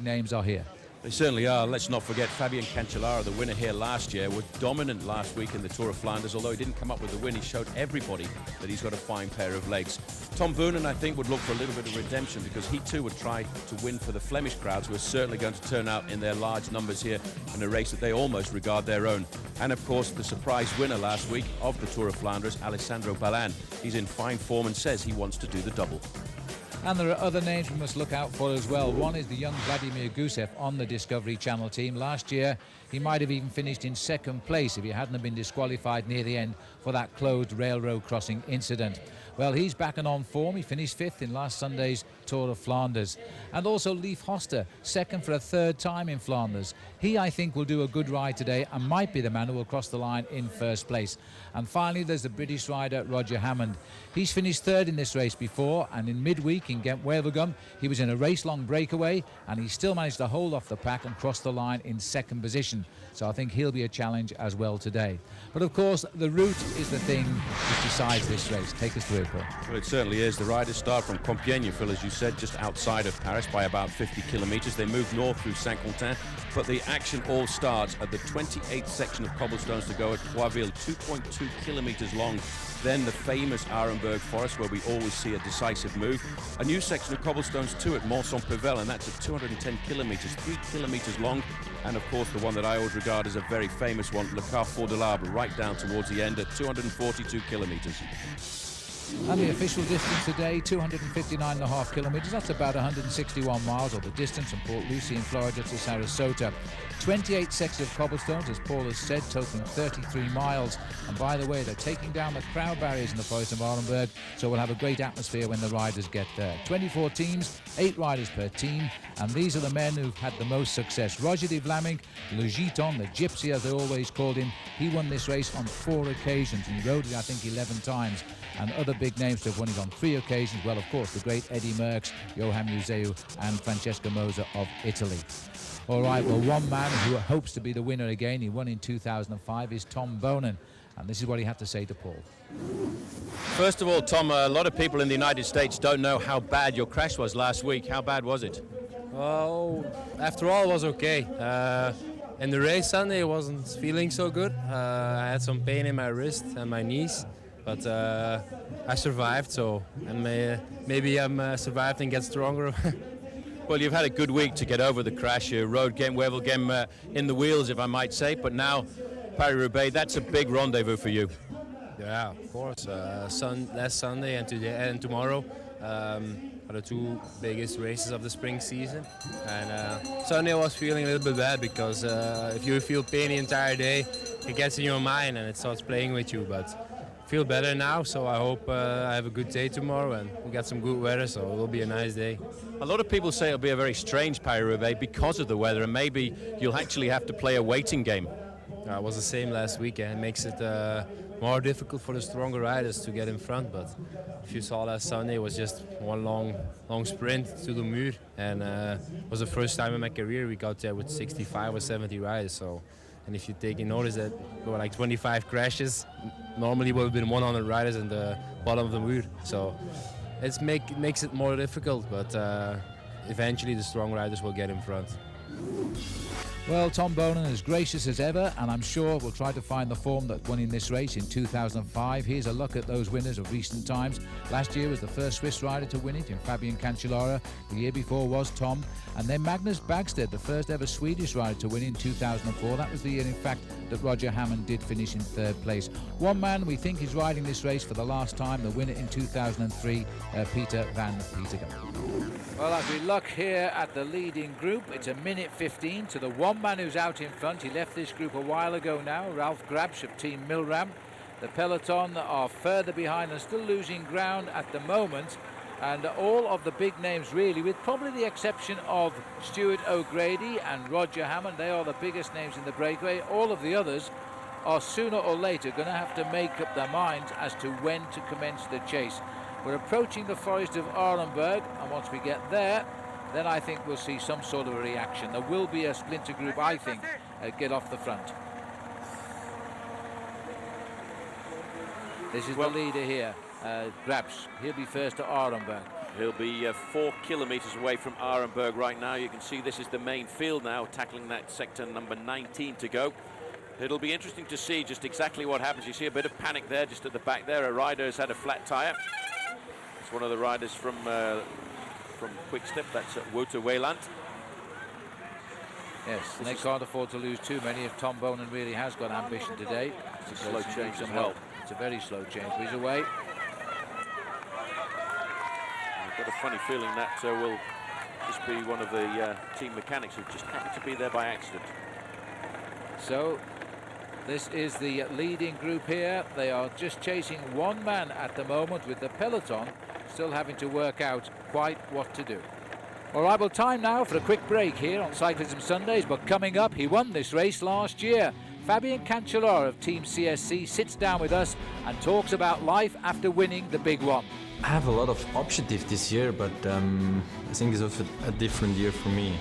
names are here. They certainly are. Let's not forget Fabian Cancellara, the winner here last year, was dominant last week in the Tour of Flanders. Although he didn't come up with the win, he showed everybody that he's got a fine pair of legs. Tom Boonen, I think, would look for a little bit of redemption because he too would try to win for the Flemish crowds, who are certainly going to turn out in their large numbers here in a race that they almost regard their own. And of course, the surprise winner last week of the Tour of Flanders, Alessandro Ballan. He's in fine form and says he wants to do the double. And there are other names we must look out for as well. One is the young Vladimir Gusev on the Discovery Channel team. Last year, he might have even finished in second place if he hadn't been disqualified near the end for that closed railroad crossing incident. Well, he's back and on form. He finished fifth in last Sunday's Tour of Flanders. And also Leif Hoster, second for a third time in Flanders. He, I think, will do a good ride today and might be the man who will cross the line in first place. And finally, there's the British rider Roger Hammond. He's finished third in this race before, and in midweek in Ghent-Wevelgem, he was in a race-long breakaway, and he still managed to hold off the pack and cross the line in second position. So I think he'll be a challenge as well today. But of course, the route is the thing which decides this race. Take us through it, Paul. Well, it certainly is. The riders start from Compiègne, Phil, as you said, just outside of Paris by about 50 kilometres. They move north through Saint-Quentin, but the action all starts at the 28th section of cobblestones to go at Troisville, 2.2 kilometres long. Then the famous Arenberg Forest, where we always see a decisive move. A new section of cobblestones too at Mont-Saint-Pével, and that's at 210 kilometres, 3 kilometres long. And of course the one that I always regard as a very famous one, Le Carrefour de l'Arbre, right down towards the end at 242 kilometres. And the official distance today, 259.5 kilometres. That's about 161 miles, or the distance from Port Lucie in Florida to Sarasota. 28 sections of cobblestones, as Paul has said, totaling 33 miles. And by the way, they're taking down the crowd barriers in the Forest of Arenberg, so we'll have a great atmosphere when the riders get there. 24 teams, 8 riders per team, and these are the men who've had the most success. Roger de Vlaming, Le Giton, the Gypsy as they always called him, he won this race on 4 occasions, and he rode it I think 11 times. And other big names to have won it on 3 occasions, well, of course, the great Eddie Merckx, Johan Museeuw and Francesco Moser of Italy. All right, well, one man who hopes to be the winner again, he won in 2005, is Tom Boonen. And this is what he had to say to Paul. First of all, Tom, a lot of people in the United States don't know how bad your crash was last week. How bad was it? Well, after all, it was okay. In the race Sunday, I wasn't feeling so good. I had some pain in my wrist and my knees. But I survived, so and maybe I'm survived and get stronger. Well, you've had a good week to get over the crash. You rode Ghent-Wevelgem in the wheels, if I might say, but now Paris-Roubaix, that's a big rendezvous for you. Yeah, of course. Last Sunday and today and tomorrow are the 2 biggest races of the spring season. And Sunday I was feeling a little bit bad because if you feel pain the entire day, it gets in your mind and it starts playing with you. But feel better now, so I hope I have a good day tomorrow and we got some good weather, so it will be a nice day. A lot of people say it'll be a very strange Paris-Roubaix because of the weather, and maybe you'll actually have to play a waiting game. It was the same last weekend. It makes it more difficult for the stronger riders to get in front, but if you saw last Sunday, it was just one long sprint to the Muur, and it was the first time in my career we got there with 65 or 70 riders. So. And if you take notice that there were like 25 crashes, normally would have been 100 riders in the bottom of the Muur. So it makes it more difficult, but eventually the strong riders will get in front. Well, Tom Boonen is gracious as ever, and I'm sure we'll try to find the form that won in this race in 2005. Here's a look at those winners of recent times. Last year was the first Swiss rider to win it in Fabian Cancellara. The year before was Tom. And then Magnus Bagstedt, the first ever Swedish rider to win in 2004. That was the year, in fact, that Roger Hammond did finish in 3rd place. One man we think is riding this race for the last time, the winner in 2003, Peter van Petegem. Well, as we look here at the leading group, it's a minute 15 to the one man who's out in front. He left this group a while ago now, Ralph Grabsch of Team Milram. The peloton are further behind and still losing ground at the moment. And all of the big names, really, with probably the exception of Stuart O'Grady and Roger Hammond, they are the biggest names in the breakaway. All of the others are sooner or later going to have to make up their minds as to when to commence the chase. We're approaching the Forest of Arenberg, and once we get there, then I think we'll see some sort of a reaction. There will be a splinter group, I think, get off the front. This is the leader here, Grabsch. He'll be first to Arenberg. He'll be 4 kilometers away from Arenberg right now. You can see this is the main field now, tackling that sector number 19 to go. It'll be interesting to see just exactly what happens. You see a bit of panic there, just at the back there. A rider has had a flat tire. It's one of the riders from Quick-Step. That's Wouter Weiland. Yes, and they can't afford to lose too many if Tom Bonan really has got ambition today. It's a slow change as well. It's a very slow change, but he's away. I've got a funny feeling that will just be one of the team mechanics who just happened to be there by accident. So this is the leading group here. They are just chasing one man at the moment, with the peloton still having to work out quite what to do. All right, well, time now for a quick break here on Cyclism Sundays, but coming up, he won this race last year. Fabian Cancellara of Team CSC sits down with us and talks about life after winning the big one. I have a lot of objectives this year, but I think it's also a different year for me.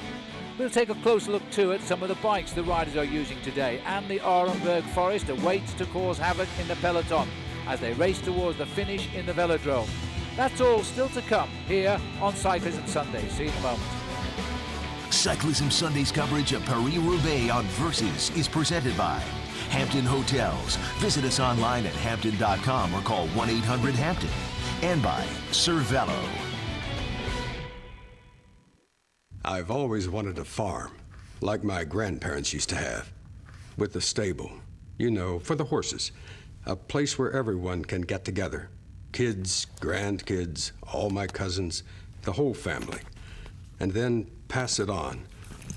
We'll take a closer look too at some of the bikes the riders are using today, and the Arenberg Forest awaits to cause havoc in the peloton as they race towards the finish in the velodrome. That's all still to come here on Cyclism Sundays. See you in a moment. Cyclism Sundays coverage of Paris-Roubaix on Versus is presented by Hampton Hotels. Visit us online at hampton.com or call 1-800-HAMPTON. And by Cervelo. I've always wanted a farm, like my grandparents used to have, with a stable, you know, for the horses. A place where everyone can get together. Kids, grandkids, all my cousins, the whole family. And then pass it on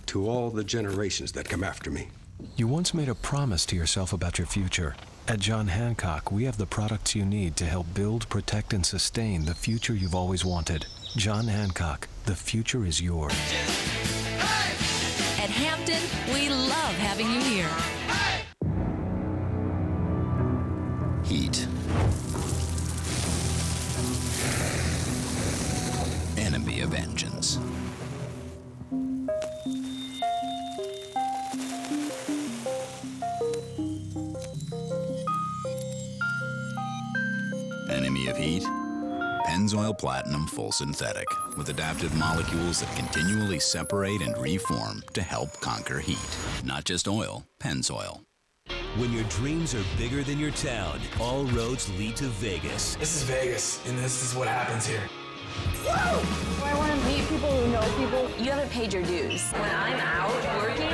to all the generations that come after me. You once made a promise to yourself about your future. At John Hancock, we have the products you need to help build, protect, and sustain the future you've always wanted. John Hancock, the future is yours. At Hampton, we love having you here. Heat. Enemy of engines. Enemy of heat? Pennzoil Platinum Full Synthetic, with adaptive molecules that continually separate and reform to help conquer heat. Not just oil, Pennzoil. When your dreams are bigger than your town, all roads lead to Vegas. This is Vegas, and this is what happens here. Whoa! I want to meet people who know people. You haven't paid your dues. When I'm out working,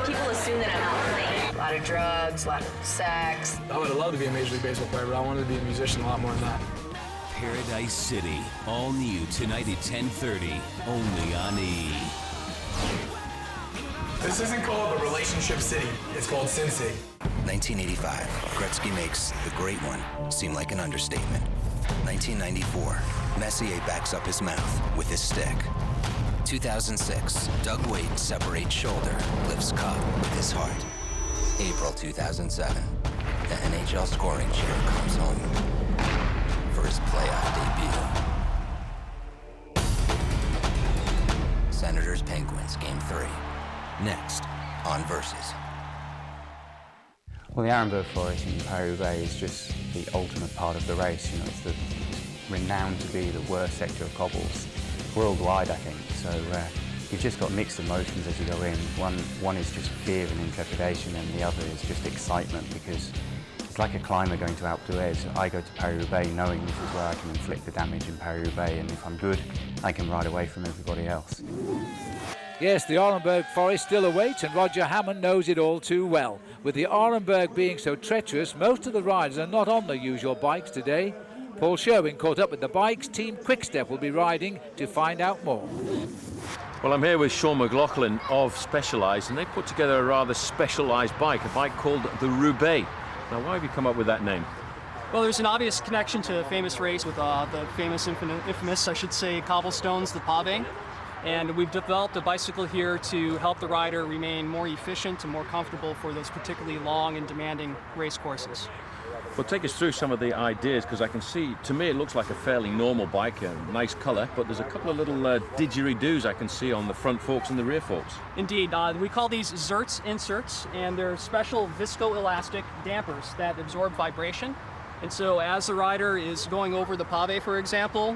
people assume that I'm out playing. A lot of drugs, a lot of sex. I would have loved to be a Major League Baseball player, but I wanted to be a musician a lot more than that. Paradise City, all new tonight at 10:30, only on E! This isn't called the Relationship City, it's called Sin City. 1985, Gretzky makes the great one seem like an understatement. 1994, Messier backs up his mouth with his stick. 2006, Doug Wade separates shoulder, lifts cup with his heart. April 2007, the NHL scoring chair comes home for his playoff debut. Senators Penguins Game 3. Next on Versus. Well, the Arenberg Forest in Paris-Roubaix is just the ultimate part of the race. You know, it's renowned to be the worst sector of cobbles worldwide, I think. So you've just got mixed emotions as you go in. One is just fear and intrepidation, and the other is just excitement, because it's like a climber going to Alpe d'Huez. I go to Paris-Roubaix knowing this is where I can inflict the damage in Paris-Roubaix, and if I'm good, I can ride away from everybody else. Yes, the Arenberg Forest still awaits, and Roger Hammond knows it all too well. With the Arenberg being so treacherous, most of the riders are not on the usual bikes today. Paul Sherwen caught up with the bikes. Team Quick-Step will be riding to find out more. Well, I'm here with Sean McLaughlin of Specialized, and they put together a rather specialized bike, a bike called the Roubaix. Now, why have you come up with that name? Well, there's an obvious connection to a famous race with the famous, infamous, I should say, cobblestones, the pave. And we've developed a bicycle here to help the rider remain more efficient and more comfortable for those particularly long and demanding race courses. Well, take us through some of the ideas, because I can see, to me, it looks like a fairly normal bike, a nice color, but there's a couple of little didgeridoos I can see on the front forks and the rear forks. Indeed. We call these Zertz inserts, and they're special viscoelastic dampers that absorb vibration And so as the rider is going over the pave, for example,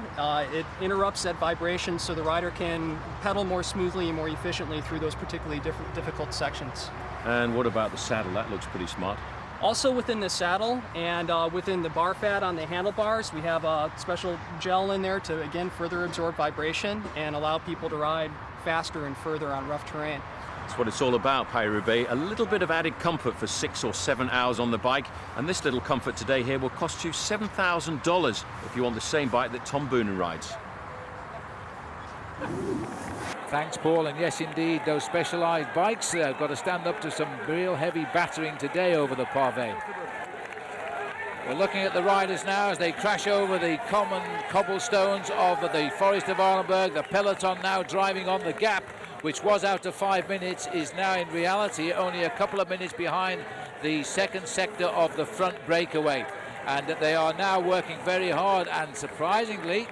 it interrupts that vibration so the rider can pedal more smoothly and more efficiently through those particularly difficult sections. And what about the saddle? That looks pretty smart. Also within the saddle and within the bar fat on the handlebars, we have a special gel in there to, again, further absorb vibration and allow people to ride faster and further on rough terrain. That's what it's all about, Paris-Roubaix. A little bit of added comfort for 6 or 7 hours on the bike. And this little comfort today here will cost you $7,000 if you want the same bike that Tom Boonen rides. Thanks, Paul. And yes, indeed, those specialised bikes have got to stand up to some real heavy battering today over the pave. We're looking at the riders now as they crash over the common cobblestones of the Forest of Arlenberg. The peloton now driving on the gap, which was out to 5 minutes, is now in reality only a couple of minutes behind the second sector of the front breakaway. And they are now working very hard, and surprisingly,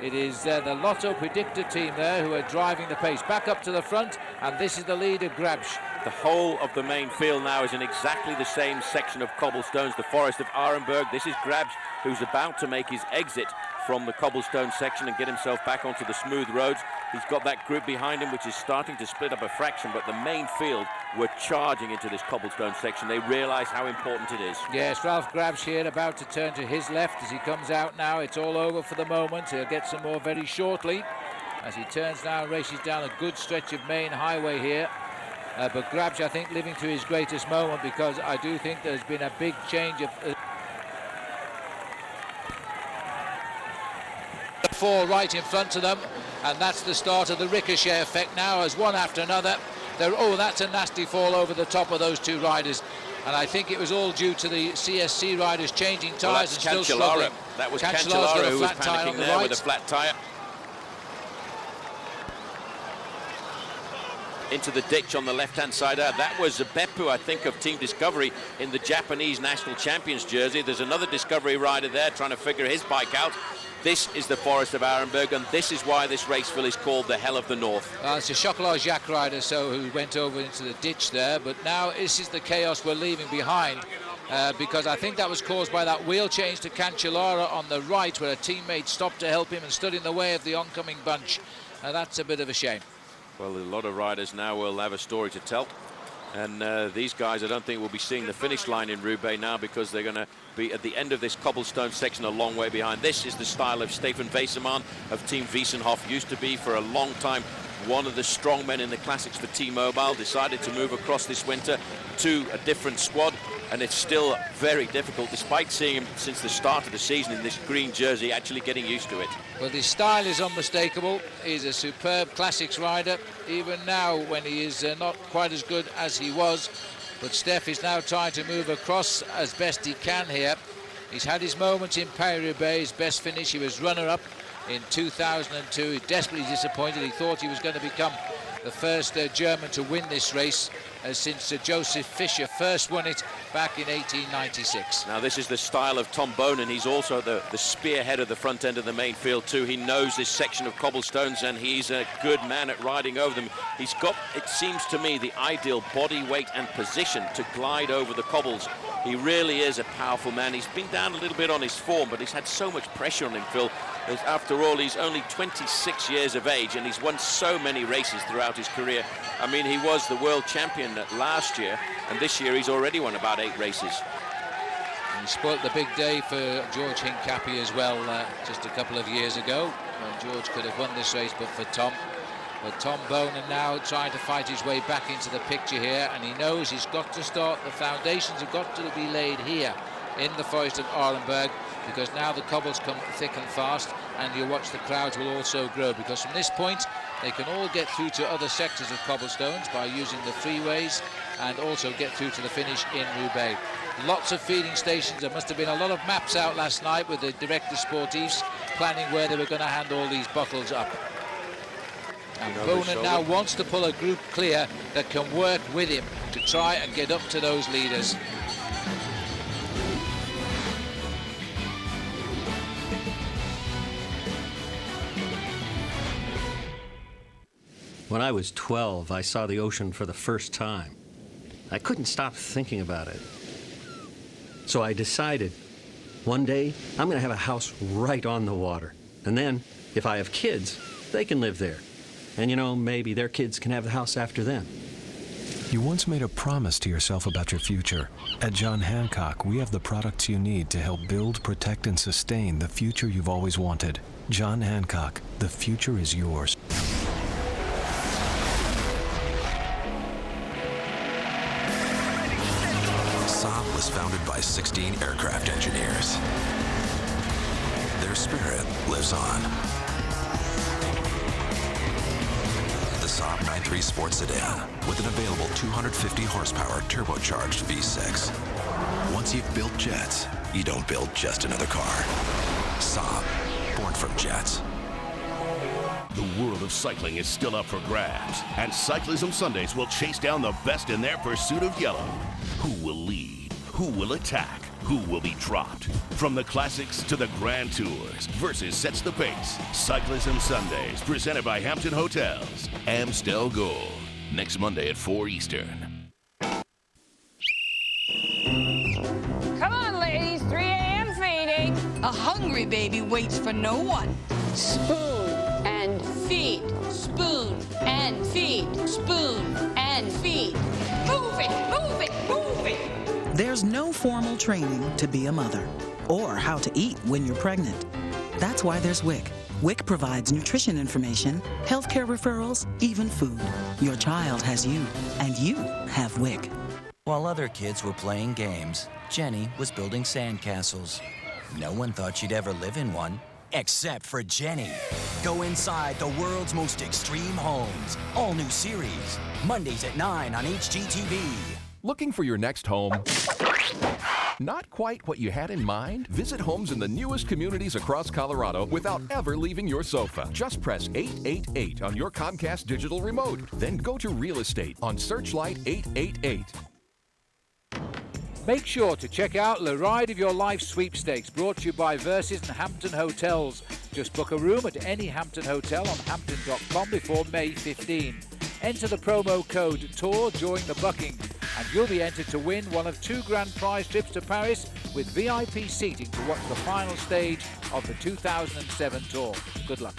it is the Lotto Predictor team there who are driving the pace. Back up to the front, and this is the leader, Grabsch. The whole of the main field now is in exactly the same section of cobblestones, the Forest of Arlenberg. This is Grabsch, who's about to make his exit from the cobblestone section and get himself back onto the smooth roads. He's got that group behind him, which is starting to split up a fraction, but the main field were charging into this cobblestone section. They realise how important it is. Yes, Ralph Grabsch here about to turn to his left as he comes out now. It's all over for the moment. He'll get some more very shortly as he turns now and races down a good stretch of main highway here. But Grabsch, I think, living to his greatest moment, because I do think there's been a big change of... Four right in front of them, and that's the start of the ricochet effect now, as one after another. Oh, that's a nasty fall over the top of those two riders, and I think it was all due to the CSC riders changing tyres and still struggling. That was Cancellara who was panicking there with a flat tyre. Into the ditch on the left-hand side. That was Beppu, I think, of Team Discovery in the Japanese National Champions jersey. There's another Discovery rider there trying to figure his bike out. This is the Forest of Arlenberg, and this is why this raceville is called the Hell of the North. It's a Chocolat Jacques rider, who went over into the ditch there, but now this is the chaos we're leaving behind, because I think that was caused by that wheel change to Cancellara on the right, where a teammate stopped to help him and stood in the way of the oncoming bunch. That's a bit of a shame. Well, a lot of riders now will have a story to tell. And these guys, I don't think, will be seeing the finish line in Roubaix now, because they're going to be at the end of this cobblestone section a long way behind. This is the style of Stefan Weissermann of Team Wiesenhof. Used to be for a long time one of the strong men in the classics for T-Mobile. Decided to move across this winter to a different squad, and it's still very difficult, despite seeing him since the start of the season in this green jersey, actually getting used to it. Well, his style is unmistakable. He's a superb classics rider, even now when he is not quite as good as he was. But Steph is now trying to move across as best he can here. He's had his moments in Paris-Roubaix, his best finish. He was runner-up in 2002. He's desperately disappointed. He thought he was going to become the first German to win this race since Joseph Fischer first won it back in 1896. Now this is the style of Tom Boonen. He's also the spearhead of the front end of the main field too. He knows this section of cobblestones, and he's a good man at riding over them. He's got, it seems to me, the ideal body weight and position to glide over the cobbles. He really is a powerful man. He's been down a little bit on his form, but he's had so much pressure on him, Phil. After all, he's only 26 years of age, and he's won so many races throughout his career. I mean, he was the world champion last year, and this year he's already won about 8 races. And he spoiled the big day for George Hincapie as well just a couple of years ago, when George could have won this race, but for Tom. But Tom Boonen now trying to fight his way back into the picture here, and he knows he's got to start, the foundations have got to be laid here in the Forest of Arlenberg, because now the cobbles come thick and fast, and you'll watch the crowds will also grow, because from this point they can all get through to other sectors of cobblestones by using the freeways, and also get through to the finish in Roubaix. Lots of feeding stations. There must have been a lot of maps out last night with the directors sportifs planning where they were going to hand all these bottles up. And Boonen now wants to pull a group clear that can work with him to try and get up to those leaders. When I was 12, I saw the ocean for the first time. I couldn't stop thinking about it. So I decided One day, I'm going to have a house right on the water. And then, if I have kids, they can live there. And you know, maybe their kids can have the house after them. You once made a promise to yourself about your future. At John Hancock, we have the products you need to help build, protect, and sustain the future you've always wanted. John Hancock, the future is yours. Saab was founded by 16 aircraft engineers. Their spirit lives on. The Saab 9.3 Sport Sedan with an available 250 horsepower turbocharged V6. Once you've built jets, you don't build just another car. Saab, born from jets. The world of cycling is still up for grabs, and Cyclism Sundays will chase down the best in their pursuit of yellow. Who will lead? Who will attack? Who will be dropped? From the classics to the Grand Tours, Versus sets the pace. Cyclism Sundays, presented by Hampton Hotels. Amstel Gold, next Monday at 4 Eastern. Come on, ladies, 3 a.m. feeding. A hungry baby waits for no one. Spoon and feed. Spoon and feed. Spoon and feed. Move it, move it, move it. There's no formal training to be a mother or how to eat when you're pregnant. That's why there's WIC. WIC provides nutrition information, healthcare referrals, even food. Your child has you, and you have WIC. While other kids were playing games, Jenny was building sandcastles. No one thought she'd ever live in one, except for Jenny. Go inside the world's most extreme homes. All new series. Mondays at 9 on HGTV. Looking for your next home? Not quite what you had in mind? Visit homes in the newest communities across Colorado without ever leaving your sofa. Just press 888 on your Comcast digital remote. Then go to Real Estate on Searchlight 888. Make sure to check out the Ride of Your Life sweepstakes, brought to you by Versus and Hampton Hotels. Just book a room at any Hampton hotel on hampton.com before May 15. Enter the promo code TOUR during the booking, and you'll be entered to win one of 2 grand prize trips to Paris with VIP seating to watch the final stage of the 2007 Tour. Good luck.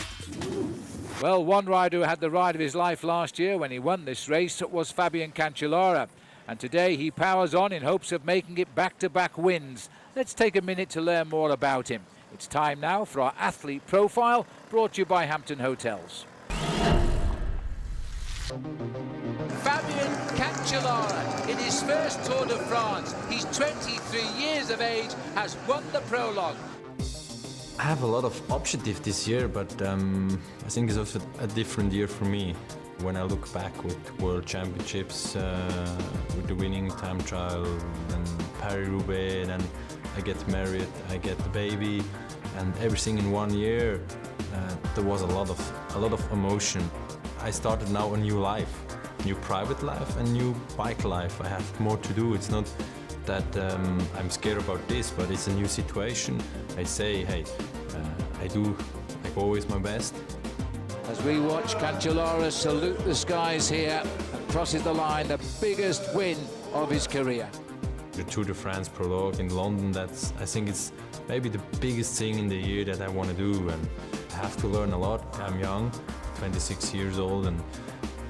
Well, one rider who had the ride of his life last year when he won this race was Fabian Cancellara. And today he powers on in hopes of making it back-to-back wins. Let's take a minute to learn more about him. It's time now for our athlete profile, brought to you by Hampton Hotels. Fabian Cancellara, in his first Tour de France, he's 23 years of age, has won the prologue. I have a lot of objectives this year, but I think it's also a different year for me. When I look back with World Championships, with the winning time trial, and Paris-Roubaix, and I get married, I get the baby, and everything in 1 year, there was a lot of emotion. I started now a new life, new private life and new bike life. I have more to do. It's not that I'm scared about this, but it's a new situation. I say, hey, I do like always my best. As we watch Cancellara salute the skies here and crosses the line, the biggest win of his career. The Tour de France prologue in London, I think it's maybe the biggest thing in the year that I want to do, and I have to learn a lot. I'm young, 26 years old,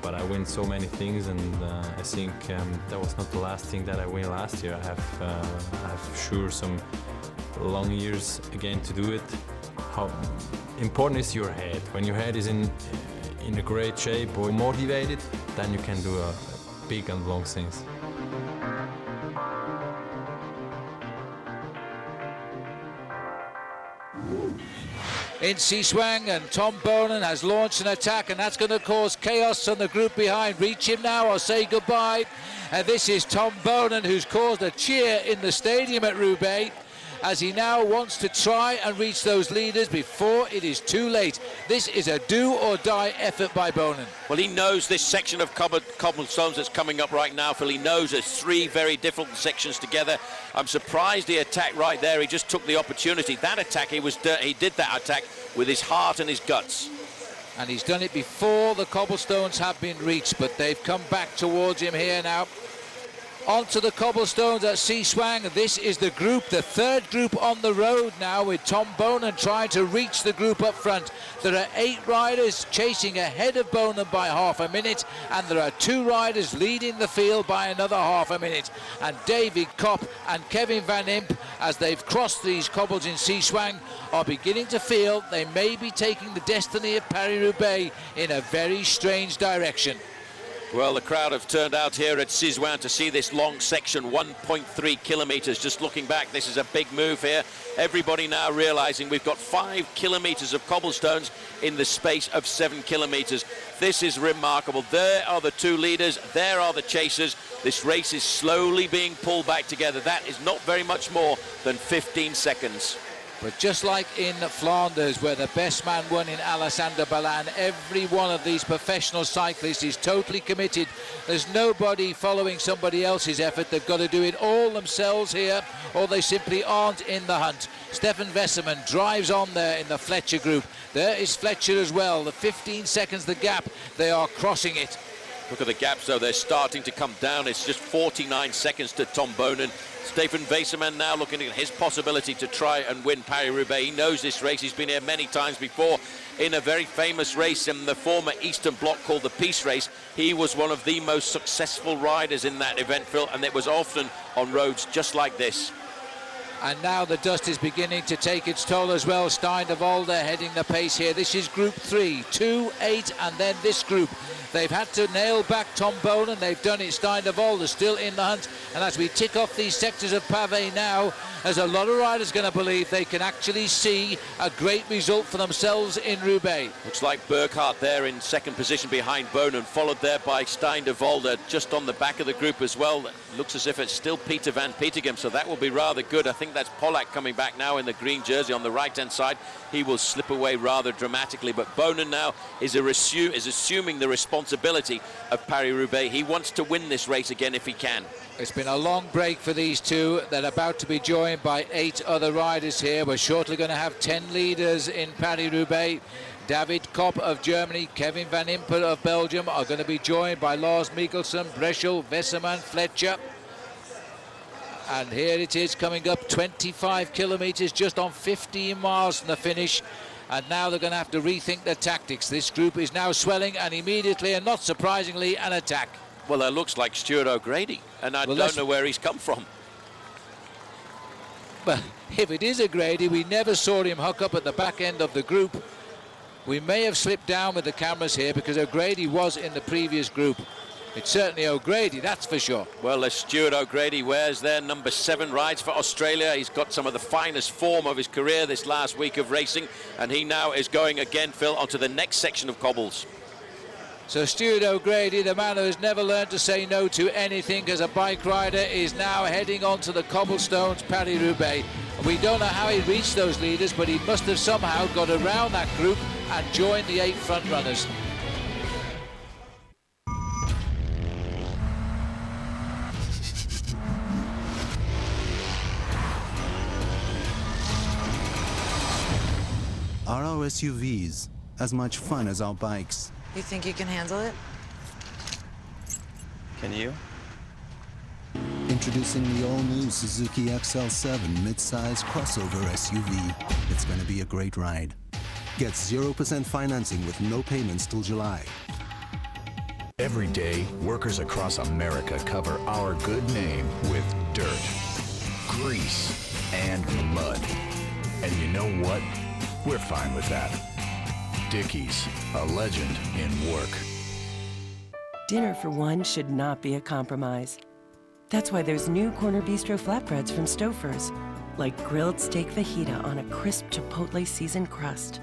but I win so many things, and I think that was not the last thing that I win last year. I have sure some long years again to do it. How important is your head? When your head is in a great shape or motivated, then you can do a big and long things. In Sherwen, and Tom Bonan has launched an attack, and that's going to cause chaos on the group behind. Reach him now or say goodbye. And this is Tom Bonan, who's caused a cheer in the stadium at Roubaix, as he now wants to try and reach those leaders before it is too late. This is a do-or-die effort by Bonan. Well, he knows this section of cobblestones that's coming up right now, Phil. He knows there's 3 very different sections together. I'm surprised he attacked right there. He just took the opportunity. That attack, he did that attack with his heart and his guts. And he's done it before the cobblestones have been reached, but they've come back towards him here now. onto the cobblestones at Sherwen. This is the group, the third group on the road now, with Tom Bonan trying to reach the group up front. There are 8 riders chasing ahead of Bonan by half a minute, and there are 2 riders leading the field by another half a minute. And David Kopp and Kevin Van Imp, as they've crossed these cobbles in Sherwen, are beginning to feel they may be taking the destiny of Paris-Roubaix in a very strange direction. Well, the crowd have turned out here at Sherwen to see this long section, 1.3 kilometres. Just looking back, this is a big move here. Everybody now realising we've got 5 kilometres of cobblestones in the space of 7 kilometres. This is remarkable. There are the 2 leaders, there are the chasers. This race is slowly being pulled back together. That is not very much more than 15 seconds. But just like in Flanders, where the best man won in Alexander Balan, every one of these professional cyclists is totally committed. There's nobody following somebody else's effort. They've got to do it all themselves here, or they simply aren't in the hunt. Stefan Wesserman drives on there in the Fletcher group. There is Fletcher as well. The 15 seconds, the gap, they are crossing it. Look at the gaps, though. They're starting to come down. It's just 49 seconds to Tom Bonan. Stefan Wesserman now looking at his possibility to try and win Paris-Roubaix. He knows this race. He's been here many times before in a very famous race in the former Eastern Bloc called the Peace Race. He was one of the most successful riders in that event, Phil, and it was often on roads just like this. And now the dust is beginning to take its toll as well. Stein de Volde heading the pace here. This is Group 3, 2, 8, and then this group. They've had to nail back Tom Bonan. They've done it. Stein de Volde still in the hunt. And as we tick off these sectors of pavé now, there's a lot of riders going to believe they can actually see a great result for themselves in Roubaix. Looks like Burkhardt there in second position behind Bonan, followed there by Stein de Volde just on the back of the group as well. Looks as if it's still Peter van Petegem, so that will be rather good. I think that's Pollack coming back now in the green jersey on the right-hand side. He will slip away rather dramatically, but Bonan now is assuming the responsibility of Paris-Roubaix. He wants to win this race again if he can. It's been a long break for these two. They're about to be joined by 8 other riders here. We're shortly going to have 10 leaders in Paris-Roubaix. David Kopp of Germany, Kevin Van Impe of Belgium are going to be joined by Lars Mikkelsen, Breschel, Wesserman, Fletcher. And here it is coming up 25 kilometres, just on 15 miles from the finish. And now they're going to have to rethink their tactics. This group is now swelling, and immediately, and not surprisingly, an attack. Well, that looks like Stuart O'Grady, and I don't know where he's come from. But if it is O'Grady, we never saw him hook up at the back end of the group. We may have slipped down with the cameras here because O'Grady was in the previous group. It's certainly O'Grady, that's for sure. Well, as Stuart O'Grady wears their number 7, rides for Australia. He's got some of the finest form of his career this last week of racing, and he now is going again, Phil, onto the next section of cobbles. So Stuart O'Grady, the man who has never learned to say no to anything as a bike rider, is now heading onto the cobblestones Paris-Roubaix. We don't know how he reached those leaders, but he must have somehow got around that group and joined the 8 front runners. Are our SUVs as much fun as our bikes? You think you can handle it? Can you? Introducing the all-new Suzuki XL7 midsize crossover SUV. It's going to be a great ride. Get 0% financing with no payments till July. Every day, workers across America cover our good name with dirt, grease, and mud. And you know what? We're fine with that. Dickies, a legend in work. Dinner for one should not be a compromise. That's why there's new Corner Bistro flatbreads from Stouffer's, like grilled steak fajita on a crisp chipotle seasoned crust.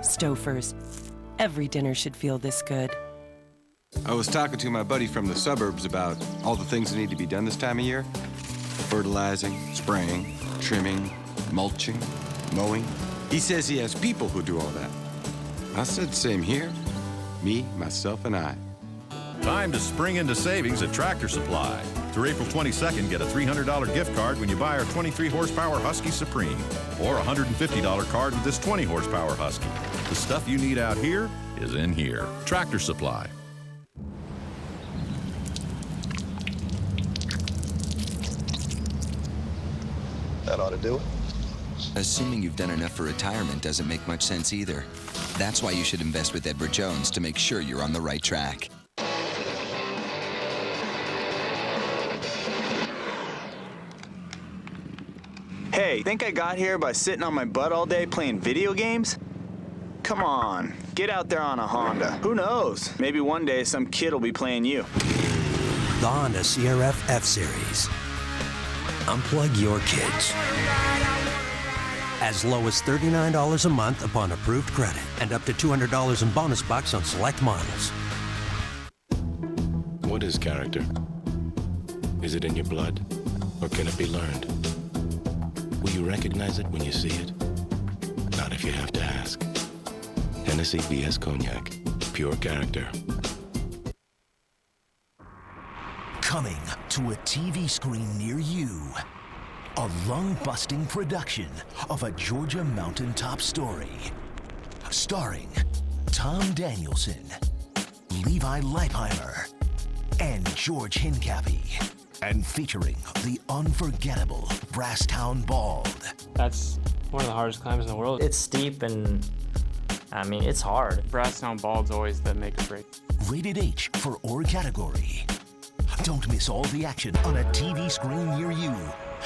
Stouffer's. Every dinner should feel this good. I was talking to my buddy from the suburbs about all the things that need to be done this time of year. Fertilizing, spraying, trimming, mulching, mowing. He says he has people who do all that. I said same here. Me, myself, and I. Time to spring into savings at Tractor Supply. Through April 22nd, get a $300 gift card when you buy our 23-horsepower Husky Supreme, or a $150 card with this 20-horsepower Husky. The stuff you need out here is in here. Tractor Supply. That ought to do it. Assuming you've done enough for retirement doesn't make much sense either. That's why you should invest with Edward Jones to make sure you're on the right track. Hey, think I got here by sitting on my butt all day playing video games? Come on, get out there on a Honda. Who knows? Maybe one day some kid will be playing you. The Honda CRF F-Series. Unplug your kids. As low as $39 a month upon approved credit, and up to $200 in bonus bucks on select models. What is character? Is it in your blood, or can it be learned? Will you recognize it when you see it? Not if you have to ask. Hennessy VS Cognac, pure character. Coming to a TV screen near you. A lung-busting production of a Georgia mountaintop story. Starring Tom Danielson, Levi Leipheimer, and George Hincapie. And featuring the unforgettable Brasstown Bald. That's one of the hardest climbs in the world. It's steep and, I mean, it's hard. Brasstown Bald's always the make or break. Rated H for or category. Don't miss all the action on a TV screen near you.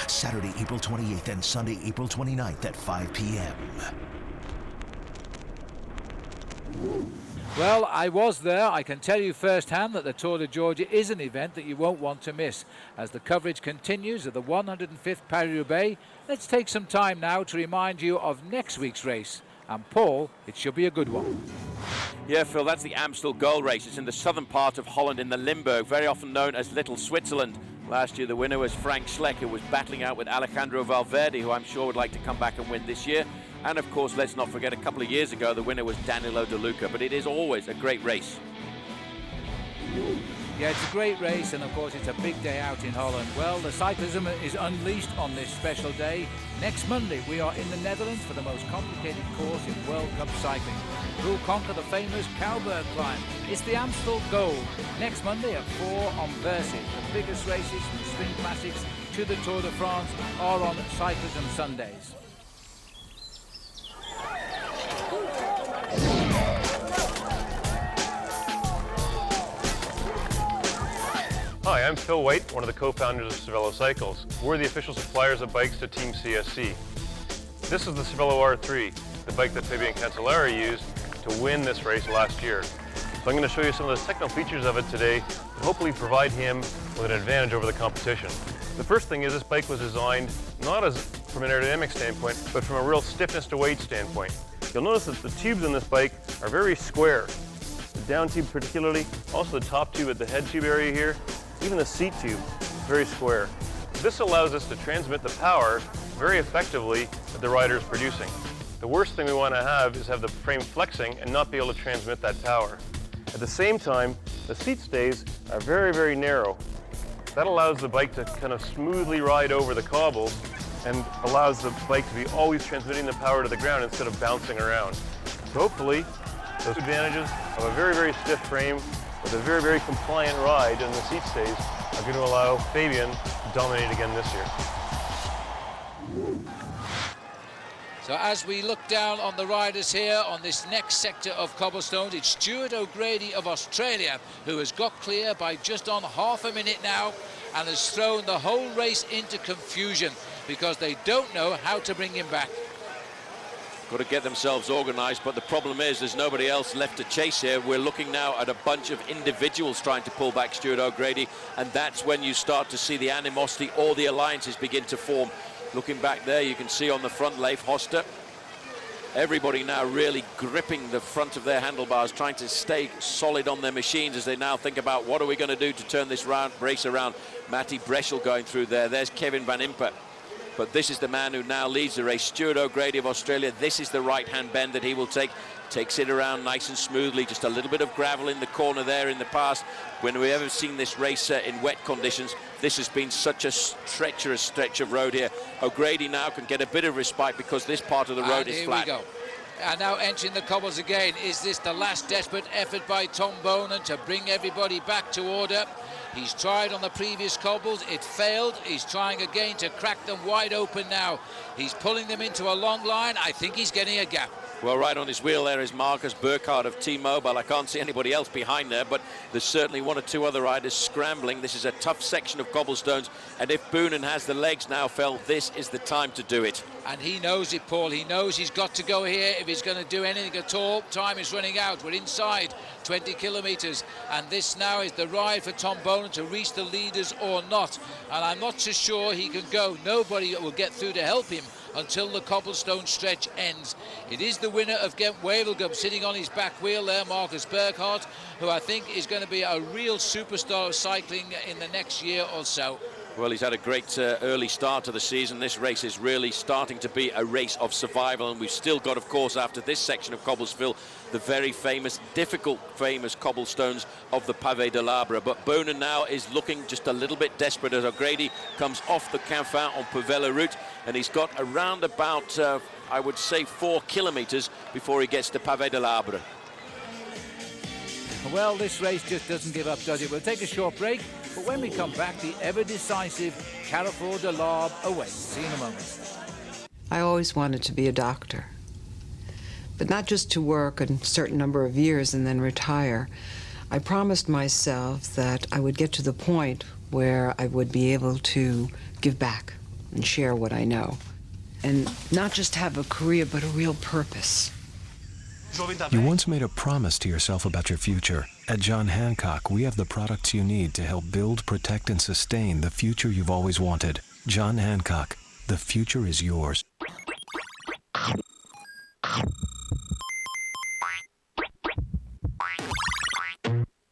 Saturday, April 28th and Sunday, April 29th at 5 p.m. Well, I was there. I can tell you firsthand that the Tour de Georgia is an event that you won't want to miss. As the coverage continues of the 105th Paris-Roubaix, let's take some time now to remind you of next week's race. And Paul, it should be a good one. Yeah, Phil, that's the Amstel Gold Race. It's in the southern part of Holland in the Limburg, very often known as Little Switzerland. Last year the winner was Frank Schleck, who was battling out with Alejandro Valverde, who I'm sure would like to come back and win this year. And of course, let's not forget, a couple of years ago the winner was Danilo De Luca, but it is always a great race. Yeah, it's a great race, and of course it's a big day out in Holland. Well, the cyclism is unleashed on this special day. Next Monday we are in the Netherlands for the most complicated course in World Cup cycling. Who'll conquer the famous Cowberg climb? It's the Amstel Gold. Next Monday at 4 on Versus. The biggest races from Spring Classics to the Tour de France are on Cyclism Sundays. Hi, I'm Phil White, one of the co-founders of Cervelo Cycles. We're the official suppliers of bikes to Team CSC. This is the Cervelo R3, the bike that Fabian Cancellara used to win this race last year. So I'm going to show you some of the technical features of it today to hopefully provide him with an advantage over the competition. The first thing is this bike was designed not as from an aerodynamic standpoint, but from a real stiffness to weight standpoint. You'll notice that the tubes on this bike are very square. The down tube particularly, also the top tube at the head tube area here, even the seat tube is very square. This allows us to transmit the power very effectively that the rider is producing. The worst thing we want to have is have the frame flexing and not be able to transmit that power. At the same time, the seat stays are very, very narrow. That allows the bike to kind of smoothly ride over the cobbles and allows the bike to be always transmitting the power to the ground instead of bouncing around. So hopefully, those advantages of a very, very stiff frame with a very, very compliant ride and the seat stays are going to allow Fabian to dominate again this year. So as we look down on the riders here on this next sector of cobblestones, it's Stuart O'Grady of Australia who has got clear by just on half a minute now and has thrown the whole race into confusion because they don't know how to bring him back. Got to get themselves organised, but the problem is there's nobody else left to chase here. We're looking now at a bunch of individuals trying to pull back Stuart O'Grady, and that's when you start to see the animosity or the alliances begin to form. Looking back there, you can see on the front Leif Hoster. Everybody now really gripping the front of their handlebars, trying to stay solid on their machines as they now think about what are we going to do to turn this race around. Matty Breschel going through there. There's Kevin Van Impe. But this is the man who now leads the race, Stuart O'Grady of Australia. This is the right-hand bend that he will take. Takes it around nice and smoothly. Just a little bit of gravel in the corner there in the past. When we've ever seen this race in wet conditions, this has been such a treacherous stretch of road here. O'Grady now can get a bit of respite because this part of the road is flat. Here we go. And now entering the cobbles again. Is this the last desperate effort by Tom Bonan to bring everybody back to order? He's tried on the previous cobbles, it failed. He's trying again to crack them wide open now. He's pulling them into a long line. I think he's getting a gap. Well, right on his wheel there is Marcus Burkhardt of T-Mobile. I can't see anybody else behind there, but there's certainly one or two other riders scrambling. This is a tough section of cobblestones, and if Boonen has the legs now, Phil, this is the time to do it. And he knows it, Paul. He knows he's got to go here if he's going to do anything at all. Time is running out. We're inside 20 kilometres, and this now is the ride for Tom Boonen to reach the leaders or not. And I'm not so sure he can go. Nobody will get through to help him until the cobblestone stretch ends. It is the winner of Gent-Wevelgem sitting on his back wheel there, Marcus Burkhardt, who I think is going to be a real superstar of cycling in the next year or so. Well, he's had a great early start to the season. This race is really starting to be a race of survival, and we've still got, of course, after this section of Cobblesville, the very famous, famous cobblestones of the Pavé de l'Arbre. But Boonen now is looking just a little bit desperate as O'Grady comes off the Canfin on Pavella route, and he's got around about, I would say, 4 kilometres before he gets to Pavé de l'Arbre. Well, this race just doesn't give up, does it? We'll take a short break, but when we come back, the ever-decisive Carrefour de l'Arbre awaits. See you in a moment. I always wanted to be a doctor, but not just to work a certain number of years and then retire. I promised myself that I would get to the point where I would be able to give back and share what I know, and not just have a career, but a real purpose. You once made a promise to yourself about your future. At John Hancock, we have the products you need to help build, protect, and sustain the future you've always wanted. John Hancock, the future is yours.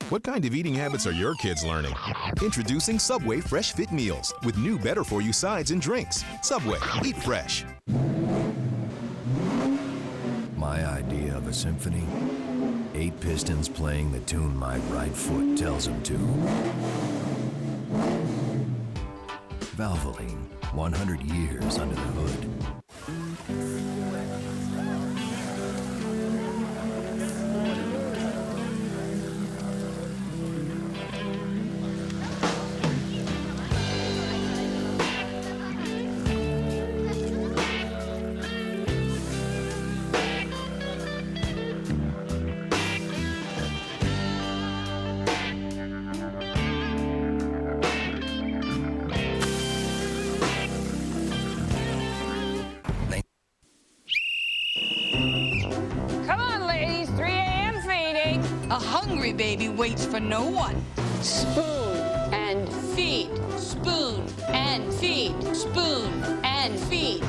What kind of eating habits are your kids learning? Introducing Subway Fresh Fit Meals with new better-for-you sides and drinks. Subway, eat fresh. My idea of a symphony? 8 pistons playing the tune my right foot tells them to. Valvoline, 100 years under the hood. Baby waits for no one. Spoon and feed. Spoon and feed. Spoon and feed.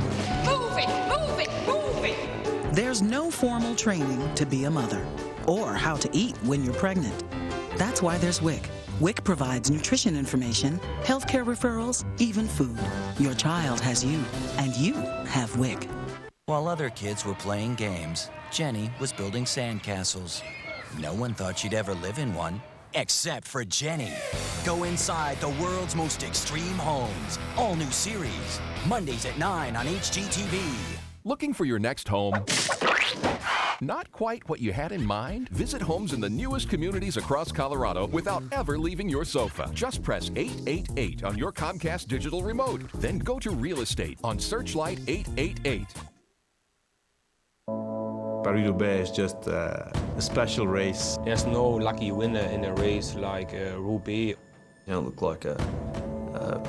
Move it, move it, move it. There's no formal training to be a mother or how to eat when you're pregnant. That's why there's WIC. WIC provides nutrition information, healthcare referrals, even food. Your child has you, and you have WIC. While other kids were playing games, Jenny was building sandcastles. No one thought she'd ever live in one, except for Jenny. Go inside the world's most extreme homes. All new series, Mondays at 9 on HGTV. Looking for your next home? Not quite what you had in mind? Visit homes in the newest communities across Colorado without ever leaving your sofa. Just press 888 on your Comcast digital remote. Then go to Real Estate on Searchlight 888. Paris-Roubaix is just a special race. There's no lucky winner in a race like Roubaix. You don't look like a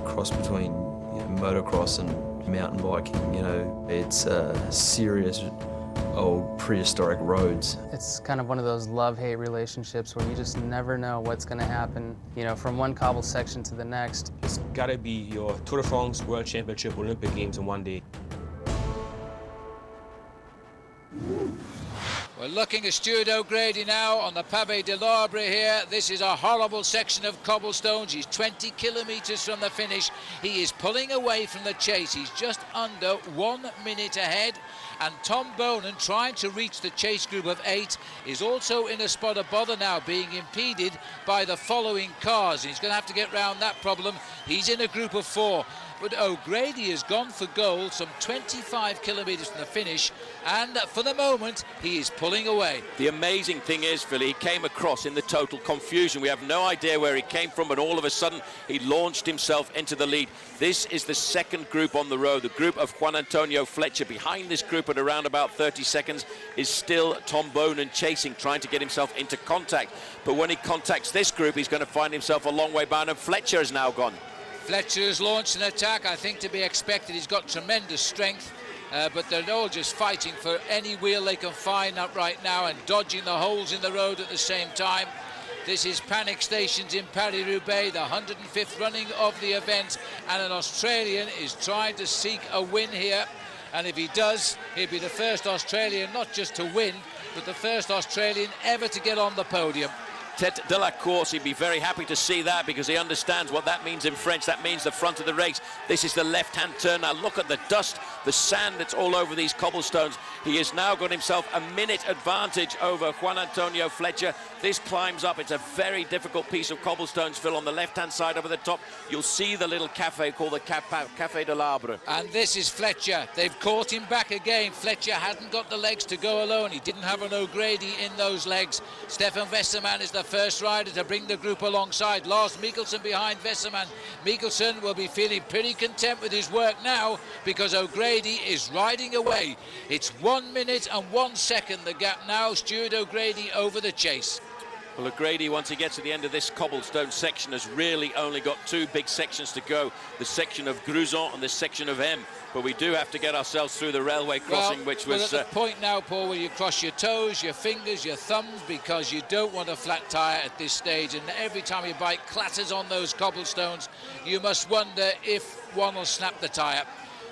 cross between motocross and mountain biking. It's serious old prehistoric roads. It's kind of one of those love-hate relationships where you just never know what's going to happen, from one cobble section to the next. It's got to be your Tour de France, World Championship, Olympic Games in one day. We're looking at Stuart O'Grady now on the Pavé de l'Arbre here. This is a horrible section of cobblestones. He's 20 kilometres from the finish. He is pulling away from the chase. He's just under 1 minute ahead. And Tom Boonen, trying to reach the chase group of 8, is also in a spot of bother now, being impeded by the following cars. He's going to have to get round that problem. He's in a group of 4. but O'Grady has gone for goal some 25 kilometres from the finish, and for the moment he is pulling away. The amazing thing is, Philly, he came across in the total confusion. We have no idea where he came from, but all of a sudden he launched himself into the lead. This is the second group on the road, the group of Juan Antonio Fletcher. Behind this group at around about 30 seconds is still Tom Bonan chasing, trying to get himself into contact. But when he contacts this group, he's going to find himself a long way behind, and Fletcher has now gone. Fletcher has launched an attack, I think to be expected. He's got tremendous strength, but they're all just fighting for any wheel they can find up right now and dodging the holes in the road at the same time. This is Panic Stations in Paris-Roubaix, the 105th running of the event, and an Australian is trying to seek a win here, and if he does, he'll be the first Australian not just to win, but the first Australian ever to get on the podium. Tête de la course, he'd be very happy to see that, because he understands what that means in French. That means the front of the race. This is the left-hand turn. Now look at the dust, the sand that's all over these cobblestones. He has now got himself a minute advantage over Juan Antonio Fletcher. This climbs up. It's a very difficult piece of cobblestones, Phil. On the left-hand side over the top, you'll see the little cafe called the Café de l'Arbre. And this is Fletcher. They've caught him back again. Fletcher hadn't got the legs to go alone. He didn't have an O'Grady in those legs. Stefan Westermann is the first rider to bring the group alongside. Lars Mikkelsen behind Westermann. Mikkelsen will be feeling pretty content with his work now, because O'Grady is riding away. It's 1 minute and 1 second the gap now. Stuart O'Grady over the chase. Well, O'Grady, once he gets to the end of this cobblestone section, has really only got two big sections to go. The section of Gruzon and the section of M. But we do have to get ourselves through the railway crossing, which was... Well, at the point now, Paul, where you cross your toes, your fingers, your thumbs, because you don't want a flat tyre at this stage. And every time your bike clatters on those cobblestones, you must wonder if one will snap the tyre.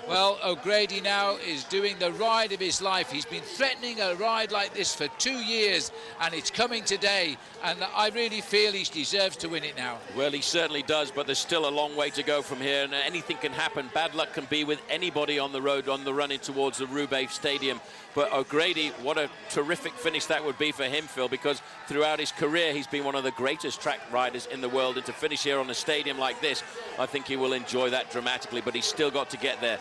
Well, O'Grady now is doing the ride of his life. He's been threatening a ride like this for 2 years, and it's coming today, and I really feel he deserves to win it now. Well, he certainly does, but there's still a long way to go from here, and anything can happen. Bad luck can be with anybody on the road, on the run in towards the Roubaix Stadium. But O'Grady, what a terrific finish that would be for him, Phil, because throughout his career, he's been one of the greatest track riders in the world, and to finish here on a stadium like this, I think he will enjoy that dramatically, but he's still got to get there.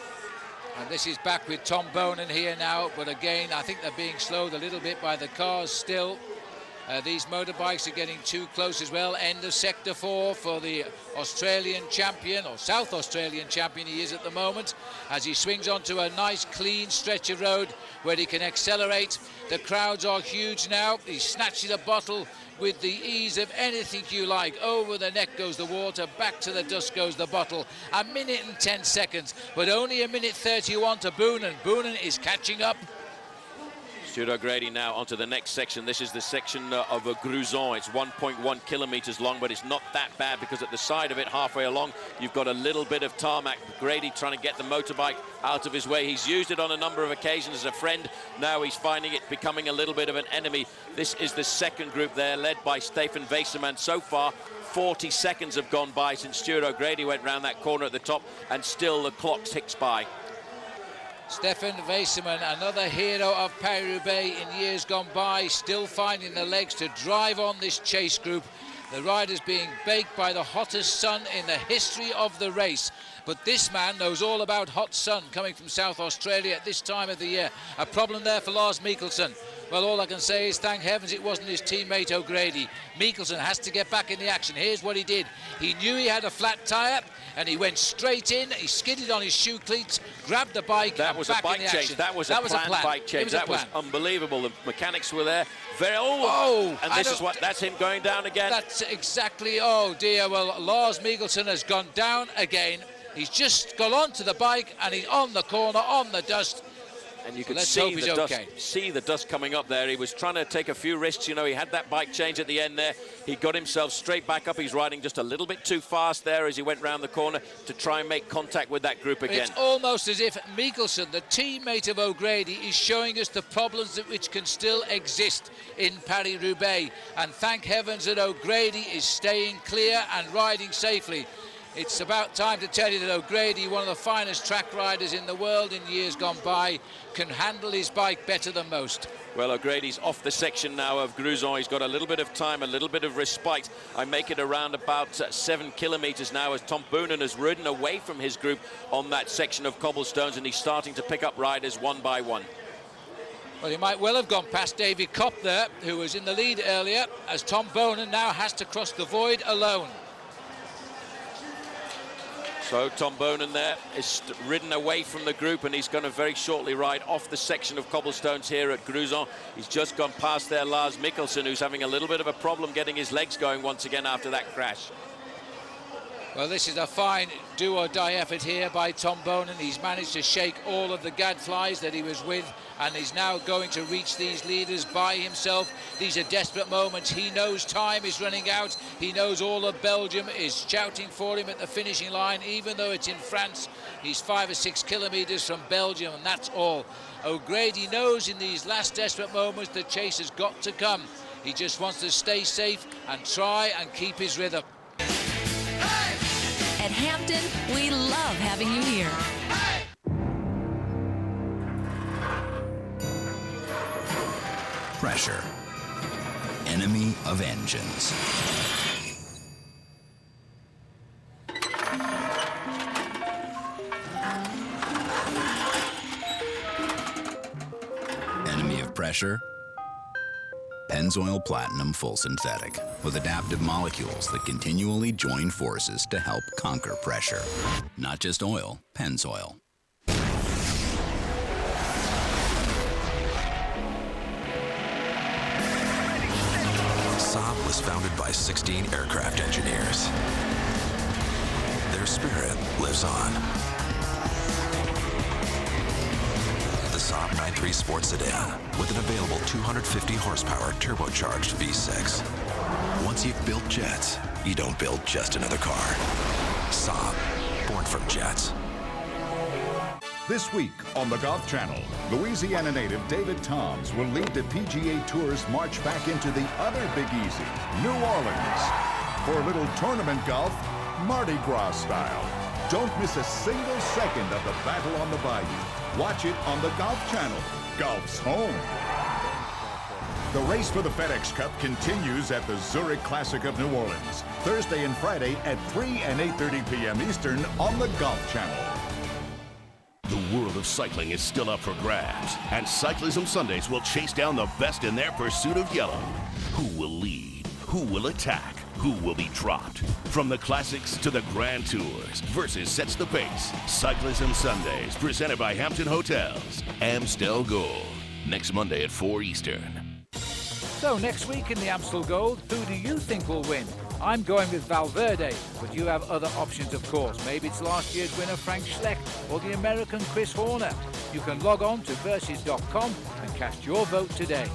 And this is back with Tom Bonan here now, but again, I think they're being slowed a little bit by the cars still. These motorbikes are getting too close as well. End of sector 4 for the Australian champion, or South Australian champion he is at the moment, as he swings onto a nice clean stretch of road where he can accelerate. The crowds are huge now. He snatches a bottle with the ease of anything you like. Over the neck goes the water, back to the dust goes the bottle. 1 minute and 10 seconds, but only 1 minute 31 to Bonan. Bonan is catching up. Stuart O'Grady now onto the next section. This is the section of Gruzon. It's 1.1 kilometers long, but it's not that bad, because at the side of it, halfway along, you've got a little bit of tarmac. O'Grady trying to get the motorbike out of his way. He's used it on a number of occasions as a friend. Now he's finding it becoming a little bit of an enemy. This is the second group there, led by Stefan Westermann. So far, 40 seconds have gone by since Stuart O'Grady went round that corner at the top, and still the clock ticks by. Stefan Westermann, another hero of Paris-Roubaix in years gone by, still finding the legs to drive on this chase group. The riders being baked by the hottest sun in the history of the race. But this man knows all about hot sun coming from South Australia at this time of the year. A problem there for Lars Mikkelsen. Well, all I can say is thank heavens it wasn't his teammate O'Grady. Mikkelsen has to get back in the action. Here's what he did. He knew he had a flat tyre, and he went straight in. He skidded on his shoe cleats, grabbed the bike, that was a bike change. That was a planned bike change. That was unbelievable. The mechanics were there. And this is what, that's him going down again. That's exactly, oh dear. Well, Lars Mikkelsen has gone down again. He's just got onto the bike, and he's on the corner, on the dust. And you could see the dust coming up there. He was trying to take a few risks. You know, he had that bike change at the end there. He got himself straight back up. He's riding just a little bit too fast there as he went round the corner to try and make contact with that group again. It's almost as if Mikkelsen, the teammate of O'Grady, is showing us the problems which can still exist in Paris-Roubaix. And thank heavens that O'Grady is staying clear and riding safely. It's about time to tell you that O'Grady, one of the finest track riders in the world in years gone by, can handle his bike better than most. Well, O'Grady's off the section now of Gruzon. He's got a little bit of time, a little bit of respite. I make it around about 7 kilometers now as Tom Boonen has ridden away from his group on that section of cobblestones, and he's starting to pick up riders one by one. Well, he might well have gone past Davy Kopp there, who was in the lead earlier, as Tom Boonen now has to cross the void alone. So Tom Boonen there is ridden away from the group, and he's going to very shortly ride off the section of cobblestones here at Gruzon. He's just gone past there Lars Mikkelsen, who's having a little bit of a problem getting his legs going once again after that crash. Well, this is a fine do-or-die effort here by Tom Boonen. He's managed to shake all of the gadflies that he was with, and he's now going to reach these leaders by himself. These are desperate moments. He knows time is running out. He knows all of Belgium is shouting for him at the finishing line, even though it's in France. He's 5 or 6 kilometers from Belgium, and that's all. O'Grady knows in these last desperate moments the chase has got to come. He just wants to stay safe and try and keep his rhythm. At Hampton, we love having you here. Pressure, enemy of engines. Enemy of pressure, Pennzoil Platinum Full Synthetic, with adaptive molecules that continually join forces to help conquer pressure. Not just oil, Pennzoil. Saab was founded by 16 aircraft engineers. Their spirit lives on. The Saab 9-3 Sport Sedan, with an available 250 horsepower turbocharged V6. Once you've built jets, you don't build just another car. Saab, born from jets. This week on the Golf Channel, Louisiana native David Toms will lead the PGA Tour's march back into the other Big Easy, New Orleans. For a little tournament golf, Mardi Gras style. Don't miss a single second of the battle on the Bayou. Watch it on the Golf Channel. Golf's home. The race for the FedEx Cup continues at the Zurich Classic of New Orleans, Thursday and Friday at 3 and 8:30 p.m. Eastern on the Golf Channel. The world of cycling is still up for grabs, and Cyclism Sundays will chase down the best in their pursuit of yellow. Who will lead? Who will attack? Who will be dropped? From the classics to the Grand Tours, Versus sets the pace. Cyclism Sundays, presented by Hampton Hotels. Amstel Gold, next Monday at 4 Eastern. So next week in the Amstel Gold, who do you think will win? I'm going with Valverde, but you have other options, of course. Maybe it's last year's winner Frank Schleck or the American Chris Horner. You can log on to versus.com and cast your vote today.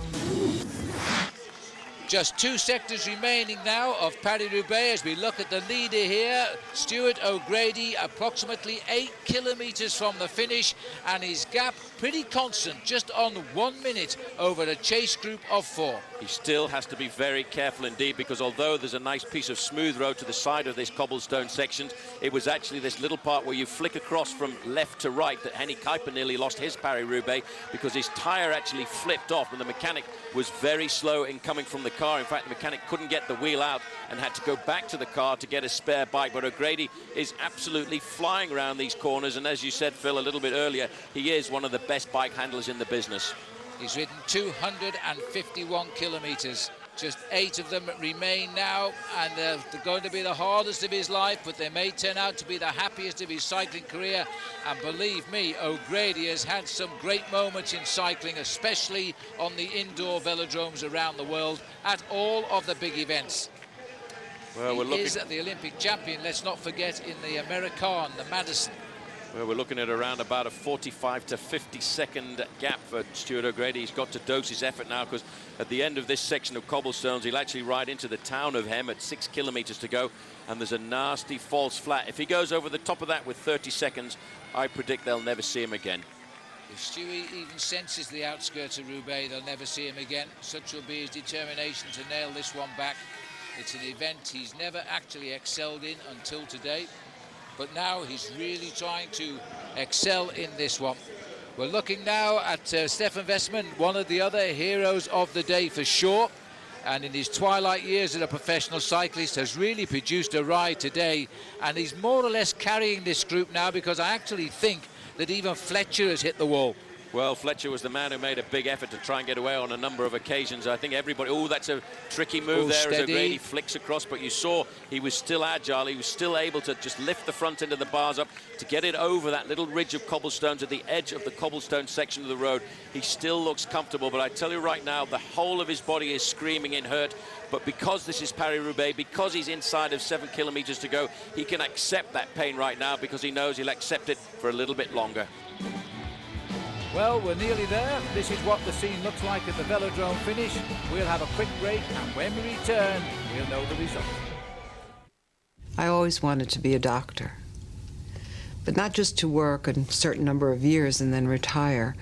Just 2 sectors remaining now of Paris-Roubaix as we look at the leader here, Stuart O'Grady, approximately 8 kilometers from the finish, and his gap pretty constant, just on 1 minute over the chase group of 4. He still has to be very careful indeed, because although there's a nice piece of smooth road to the side of this cobblestone section, it was actually this little part where you flick across from left to right that Henny Kuiper nearly lost his Paris-Roubaix, because his tire actually flipped off and the mechanic was very slow in coming from the car. In fact, the mechanic couldn't get the wheel out and had to go back to the car to get a spare bike. But O'Grady is absolutely flying around these corners, and as you said, Phil, a little bit earlier, he is one of the best bike handlers in the business. He's ridden 251 kilometers. Just 8 of them remain now, and they're going to be the hardest of his life, but they may turn out to be the happiest of his cycling career. And believe me, O'Grady has had some great moments in cycling, especially on the indoor velodromes around the world at all of the big events. Well, he is the Olympic champion, let's not forget, in the American, the Madison. Well, we're looking at around about a 45 to 50 second gap for Stuart O'Grady. He's got to dose his effort now, because at the end of this section of cobblestones, he'll actually ride into the town of Hem at 6 kilometers to go, and there's a nasty false flat. If he goes over the top of that with 30 seconds, I predict they'll never see him again. If Stewie even senses the outskirts of Roubaix, they'll never see him again. Such will be his determination to nail this one back. It's an event he's never actually excelled in until today, but now he's really trying to excel in this one. We're looking now at Stefan Westman, one of the other heroes of the day for sure, and in his twilight years as a professional cyclist has really produced a ride today, and he's more or less carrying this group now, because I actually think that even Fletcher has hit the wall. Well, Fletcher was the man who made a big effort to try and get away on a number of occasions. I think everybody, oh, that's a tricky move there as O'Grady flicks across, but you saw he was still agile. He was still able to just lift the front end of the bars up to get it over that little ridge of cobblestones at the edge of the cobblestone section of the road. He still looks comfortable, but I tell you right now, the whole of his body is screaming in hurt. But because this is Paris-Roubaix, because he's inside of 7 kilometers to go, he can accept that pain right now because he knows he'll accept it for a little bit longer. Well, we're nearly there. This is what the scene looks like at the velodrome finish. We'll have a quick break, and when we return, we'll know the result. I always wanted to be a doctor, but not just to work a certain number of years and then retire.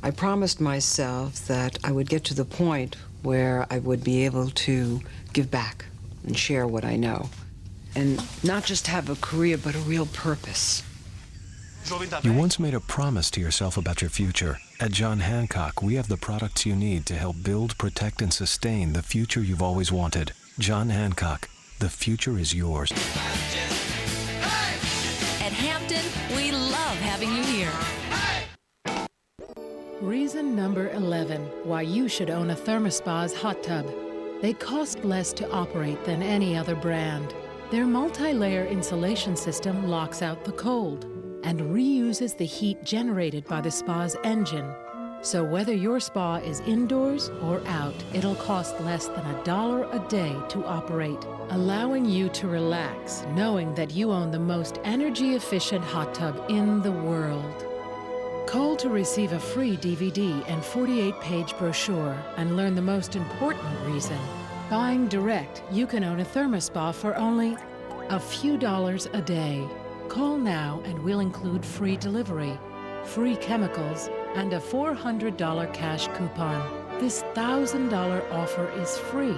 I promised myself that I would get to the point where I would be able to give back and share what I know, and not just have a career, but a real purpose. You once made a promise to yourself about your future. At John Hancock, we have the products you need to help build, protect, and sustain the future you've always wanted. John Hancock, the future is yours. At Hampton, we love having you here. Reason number 11 why you should own a Thermospa's hot tub. They cost less to operate than any other brand. Their multi-layer insulation system locks out the cold and reuses the heat generated by the spa's engine. So whether your spa is indoors or out, it'll cost less than $1 a day to operate, allowing you to relax, knowing that you own the most energy-efficient hot tub in the world. Call to receive a free DVD and 48-page brochure and learn the most important reason. Buying direct, you can own a Thermospa for only a few dollars a day. Call now and we'll include free delivery, free chemicals, and a $400 cash coupon. This $1,000 offer is free.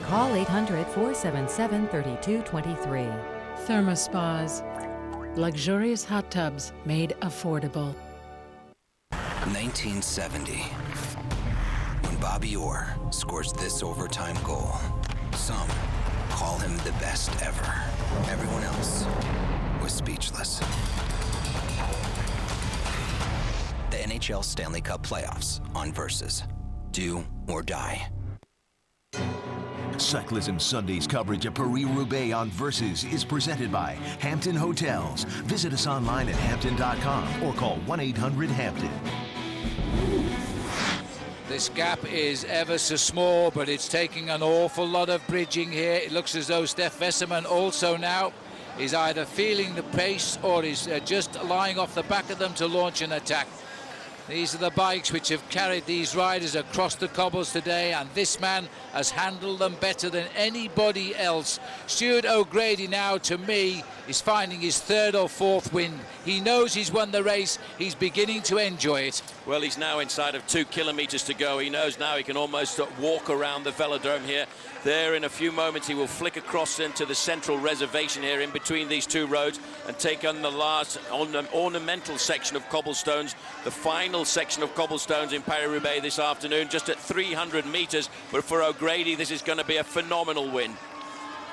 Call 800-477-3223. Thermospas. Luxurious hot tubs made affordable. 1970. When Bobby Orr scores this overtime goal, some call him the best ever. Everyone else was speechless. The NHL Stanley Cup Playoffs on Versus. Do or die. Cyclism Sunday's coverage of Paris-Roubaix on Versus is presented by Hampton Hotels. Visit us online at hampton.com or call 1-800-HAMPTON. This gap is ever so small, but it's taking an awful lot of bridging here. It looks as though Steph Wesserman also now is either feeling the pace or is just lying off the back of them to launch an attack. These are the bikes which have carried these riders across the cobbles today, and this man has handled them better than anybody else. Stuart O'Grady now, to me, is finding his third or fourth win. He knows he's won the race. He's beginning to enjoy it. Well, he's now inside of 2 kilometers to go. He knows now he can almost walk around the velodrome here. There, in a few moments, he will flick across into the central reservation here in between these two roads and take on the last ornamental section of cobblestones, the final section of cobblestones in Paris-Roubaix this afternoon, just at 300 meters. But for O'Grady, this is going to be a phenomenal win.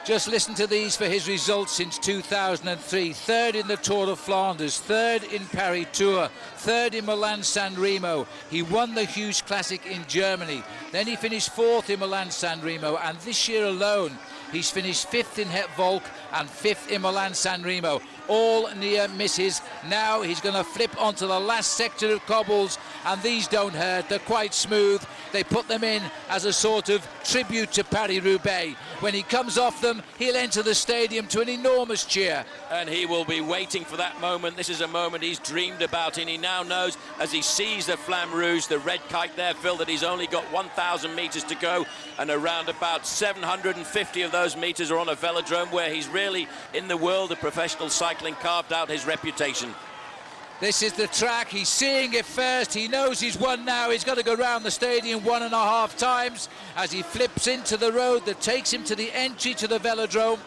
Just listen to these for his results since 2003. Third in the Tour of Flanders, third in Paris Tour, third in Milan-San Remo. He won the Hughes Classic in Germany. Then he finished fourth in Milan-San Remo, and this year alone he's finished fifth in Het Volk and fifth in Milan-San Remo. All near misses. Now he's going to flip onto the last sector of cobbles, and these don't hurt. They're quite smooth. They put them in as a sort of tribute to Paris-Roubaix. When he comes off them, he'll enter the stadium to an enormous cheer. And he will be waiting for that moment. This is a moment he's dreamed about, and he now knows, as he sees the Flamme Rouge, the red kite there, Phil, that he's only got 1,000 meters to go, and around about 750 of those meters are on a velodrome where he's really, in the world of professional cycling, carved out his reputation. This is the track. He's seeing it first. He knows he's won now. He's got to go round the stadium 1.5 times as he flips into the road that takes him to the entry to the velodrome.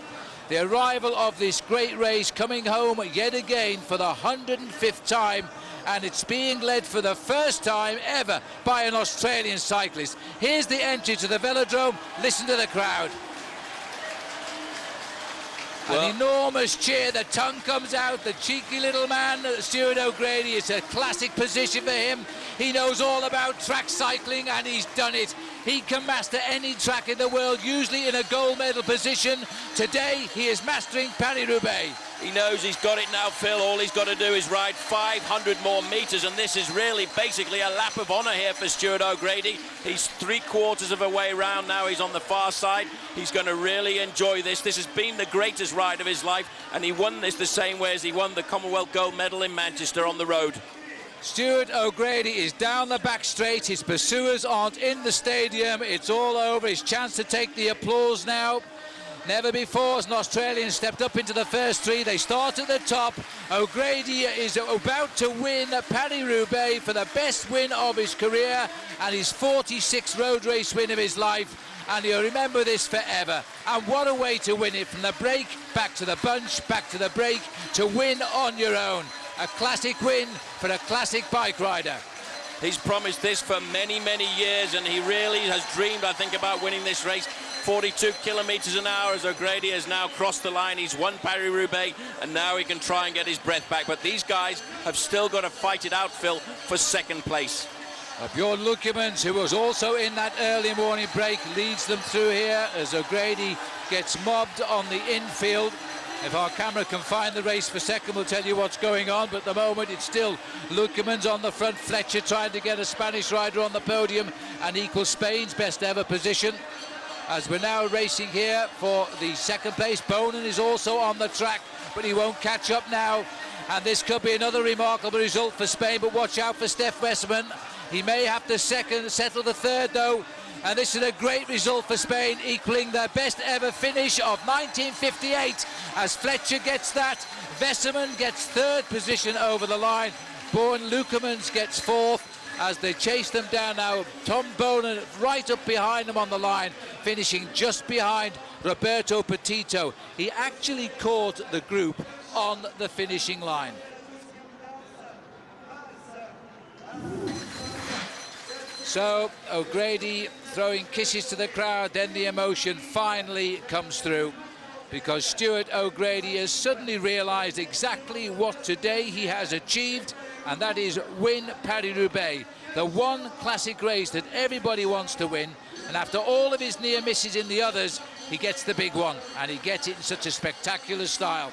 The arrival of this great race coming home yet again for the 105th time, and it's being led for the first time ever by an Australian cyclist. Here's the entry to the velodrome. Listen to the crowd. An enormous cheer, the tongue comes out, the cheeky little man, Stuart O'Grady. It's a classic position for him. He knows all about track cycling and he's done it. He can master any track in the world, usually in a gold medal position. Today, he is mastering Paris-Roubaix. He knows he's got it now, Phil. All he's got to do is ride 500 more metres, and this is really basically a lap of honour here for Stuart O'Grady. He's 3/4 of a way round now. He's on the far side. He's going to really enjoy this. This has been the greatest ride of his life, and he won this the same way as he won the Commonwealth Gold Medal in Manchester on the road. Stuart O'Grady is down the back straight. His pursuers aren't in the stadium. It's all over. His chance to take the applause now. Never before has an Australian stepped up into the first three. They start at the top. O'Grady is about to win Paris-Roubaix for the best win of his career and his 46th road race win of his life. And you'll remember this forever. And what a way to win it, from the break, back to the bunch, back to the break, to win on your own. A classic win for a classic bike rider. He's promised this for many, many years, and he really has dreamed, I think, about winning this race. 42 kilometres an hour as O'Grady has now crossed the line. He's won Paris-Roubaix, and now he can try and get his breath back. But these guys have still got to fight it out, Phil, for second place. Bjorn Lukemans, who was also in that early morning break, leads them through here as O'Grady gets mobbed on the infield. If our camera can find the race for second, we'll tell you what's going on. But at the moment, it's still Lukemans on the front. Fletcher trying to get a Spanish rider on the podium and equal Spain's best ever position. As we're now racing here for the second place, Bonin is also on the track, but he won't catch up now. And this could be another remarkable result for Spain, but watch out for Steph Westerman. He may have to settle the third, though. And this is a great result for Spain, equaling their best ever finish of 1958. As Fletcher gets that, Westerman gets third position over the line. Bjorn Lukemans gets fourth. As they chase them down now, Tom Bonin right up behind them on the line, finishing just behind Roberto Petito. He actually caught the group on the finishing line. So O'Grady throwing kisses to the crowd, then the emotion finally comes through, because Stuart O'Grady has suddenly realised exactly what today he has achieved, and that is win Paris-Roubaix, the one classic race that everybody wants to win. And after all of his near misses in the others, he gets the big one, and he gets it in such a spectacular style.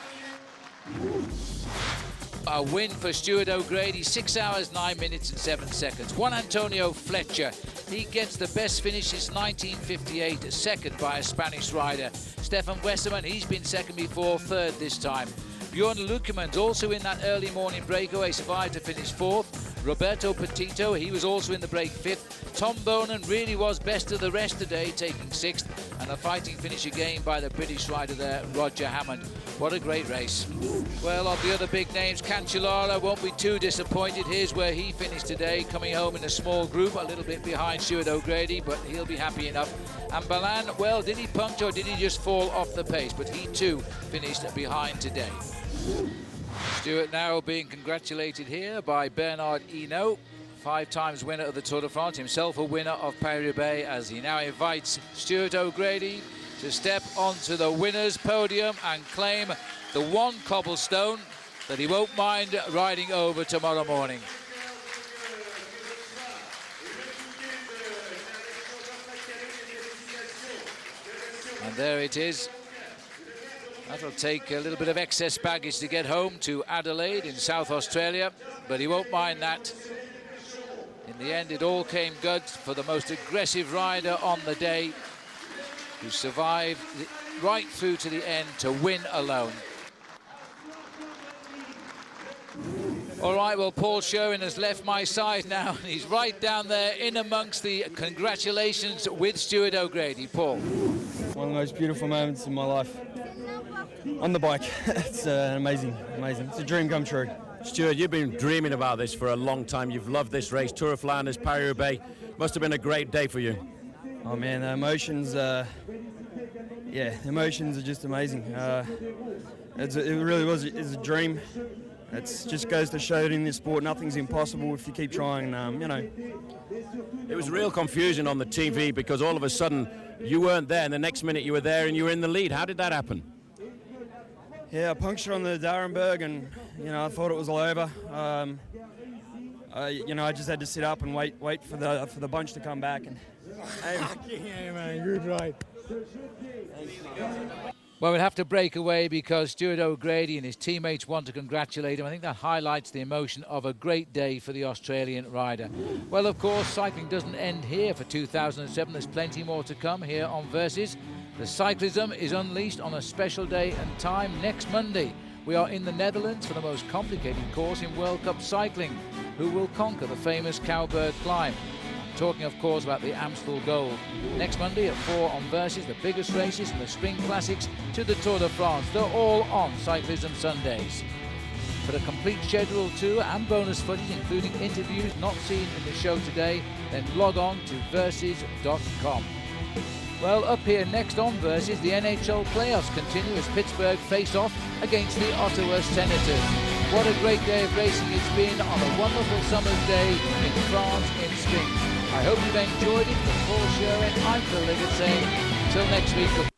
A win for Stuart O'Grady, 6 hours, 9 minutes and 7 seconds. Juan Antonio Fletcher, he gets the best finish since 1958, second by a Spanish rider. Stefan Westerman, he's been second before, third this time. Bjorn Lukemans also in that early morning breakaway, survived to finish fourth. Roberto Petito, he was also in the break fifth. Tom Bonin really was best of the rest today, taking sixth. And a fighting finish again by the British rider there, Roger Hammond. What a great race. Well, of the other big names, Cancellara won't be too disappointed. Here's where he finished today, coming home in a small group, a little bit behind Stuart O'Grady, but he'll be happy enough. And Balan, well, did he puncture or did he just fall off the pace? But he too finished behind today. Stuart now being congratulated here by Bernard Hinault, 5 times winner of the Tour de France, himself a winner of Paris-Roubaix, as he now invites Stuart O'Grady to step onto the winner's podium and claim the one cobblestone that he won't mind riding over tomorrow morning. And there it is. That'll take a little bit of excess baggage to get home to Adelaide in South Australia, but he won't mind that. In the end, it all came good for the most aggressive rider on the day, who survived right through to the end to win alone. All right, well, Paul Sherwen has left my side now, and he's right down there in amongst the congratulations with Stuart O'Grady. Paul. One of the most beautiful moments in my life. On the bike, it's amazing. It's a dream come true. Stuart, you've been dreaming about this for a long time. You've loved this race, Tour of Flanders, Paris-Roubaix. Must have been a great day for you. Oh man, the emotions, the emotions are just amazing. It really was a dream. It just goes to show that in this sport, nothing's impossible if you keep trying. You know. It was real confusion on the TV because all of a sudden you weren't there, and the next minute you were there and you were in the lead. How did that happen? Yeah, I punctured on the Darenberg, and I thought it was all over. I just had to sit up and wait for the bunch to come back. And yeah, man, good right. Well, we'll have to break away because Stuart O'Grady and his teammates want to congratulate him. I think that highlights the emotion of a great day for the Australian rider. Well, of course, cycling doesn't end here for 2007. There's plenty more to come here on Versus. The cyclism is unleashed on a special day and time next Monday. We are in the Netherlands for the most complicated course in World Cup cycling. Who will conquer the famous Cowbird climb? Talking, of course, about the Amstel Gold. Next Monday at 4 on Versus, the biggest races from the Spring Classics to the Tour de France. They're all on Cyclism Sundays. For the complete schedule too and bonus footage, including interviews not seen in the show today, then log on to versus.com. Well, up here next on Versus, the NHL playoffs continue as Pittsburgh face off against the Ottawa Senators. What a great day of racing it's been on a wonderful summer's day in France in spring. I hope you've enjoyed it. For Paul Sherwen, I'm Phil Liggett saying, till next week.